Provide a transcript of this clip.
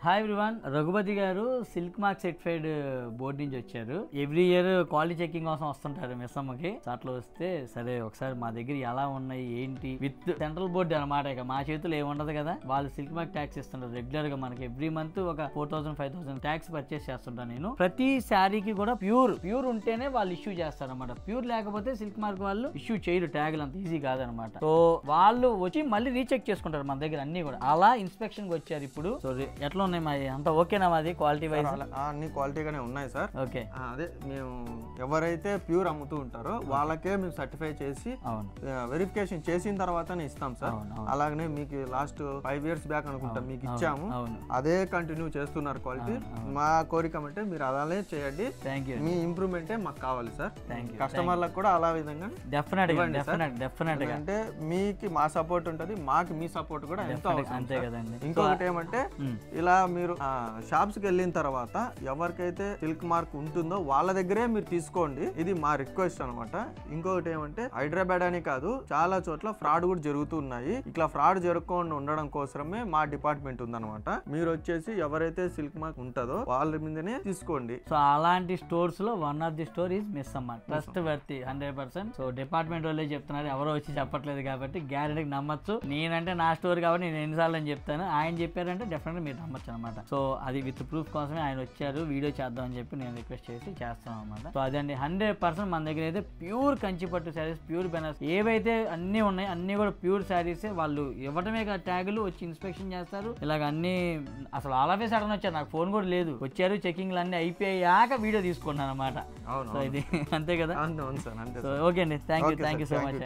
Hi everyone, Raghupathi గారు silk mark certified board నుంచి వచ్చారు. ఎవ్రీ ఇయర్ క్వాలిటీ చెకింగ్ కోసం వస్తుంటారు మిస్సమ్మకి. అట్లా వస్తే సరే ఒకసారి మా దగ్గర ఎలా ఉన్నాయి ఏంటి విత్ సెంట్రల్ బోర్డు అనమాట. ఇక మా చేతులు ఏముండదు కదా, వాళ్ళు సిల్క్ మార్క్ ట్యాక్స్ ఇస్తుంటారు రెగ్యులర్ గా. మనకి ఎవ్రీ మంత్ ఒక 4000-5000 ట్యాక్స్ పర్చేస్ చేస్తుంటాను నేను. ప్రతి శారీకి కూడా ప్యూర్ ఉంటేనే వాళ్ళు ఇష్యూ చేస్తారు అనమాట. ప్యూర్ లేకపోతే సిల్క్ మార్క్ వాళ్ళు ఇష్యూ చేయరు. ట్యాగులు అంత ఈజీ కాదనమాట. సో వాళ్ళు వచ్చి మళ్ళీ రీచెక్ చేసుకుంటారు మన దగ్గర అన్ని కూడా. అలా ఇన్స్పెక్షన్ కి వచ్చారు ఇప్పుడు. సో ఎట్లా ఉన్నాయి మాది, అంత ఓకేనా మాది క్వాలిటీ వైజ్? అన్ని క్వాలిటీగానే ఉన్నాయి సార్. ఓకే, అదే మేము ఎవరైతే ప్యూర్ అమ్ముతూ ఉంటారో వాళ్ళకే మేము సర్టిఫై చేసి వెరిఫికేషన్ చేసిన తర్వాతనే ఇస్తాం సార్. అలాగనే మీకు లాస్ట్ 5 years బ్యాక్ అనుకుంటా మీకు ఇచ్చాము, అదే కంటిన్యూ చేస్తున్నారు క్వాలిటీ. మా కోరిక అంటే మీరు అలానే చేయండి. మీ ఇంప్రూవ్మెంటే మాకు కావాలి సార్. కస్టమర్లకు కూడా అలా విధంగా డెఫినెట్ అంటే మీకు మా సపోర్ట్ ఉంటుంది, మాకు మీ సపోర్ట్ కూడా ఎంతో అవసరం. ఇంకొకటి ఏమంటే ఇలా మీరు షాప్స్ కి వెళ్ళిన తర్వాత ఎవరికైతే సిల్క్ మార్క్ ఉంటుందో వాళ్ళ దగ్గరే మీరు తీసుకోండి. ఇది మా రిక్వెస్ట్ అనమాట. ఇంకొకటి ఏమంటే హైదరాబాద్ అని కాదు, చాలా చోట్ల ఫ్రాడ్ కూడా జరుగుతున్నాయి. ఇట్లా ఫ్రాడ్ జరగకుండా ఉండడం కోసమే మా డిపార్ట్మెంట్ ఉందన్నమాట. మీరు వచ్చేసి ఎవరైతే సిల్క్ మార్క్ ఉంటుందో వాళ్ళ మీదనే తీసుకోండి. సో అలాంటి స్టోర్స్ లో one of the store is Missamma. Trust 100%. So department వాళ్ళే చెప్తున్నారు, ఎవరో వచ్చి చెప్పట్లేదు కాబట్టి గ్యారెంటీకి నమ్మచ్చు. నేనంటే నా స్టోర్ కాబట్టి నేను ఎన్నిసార్లు అని చెప్తాను, ఆయన చెప్పారంటే డెఫినెట్ మీరు నమ్మచ్చు అనమాట. సో అది విత్ ప్రూఫ్ కోసమే ఆయన వచ్చారు, వీడియో చేద్దాం అని చెప్పి నేను రిక్వెస్ట్ చేసి చేస్తాం అనమాట. సో అదండి 100% మన దగ్గర అయితే ప్యూర్ కంచిపట్టు శారీస్, ప్యూర్ బెనారస్ ఏవైతే అన్ని ఉన్నాయి అన్ని కూడా ప్యూర్ శారీసే. వాళ్ళు ఇవ్వటమే ట్యాగులు వచ్చి ఇన్స్పెక్షన్ చేస్తారు. ఇలాగ అన్ని అసలు ఆల్వేస్ అడగని వచ్చారు, నాకు ఫోన్ కూడా లేదు. వచ్చారు, చెకింగ్లు అన్ని అయిపోయాక వీడియో తీసుకున్నాను అనమాట. సో ఇది అంతే కదా. అవును సార్, అంతే. ఓకే అండి, థ్యాంక్ యూ సో మచ్.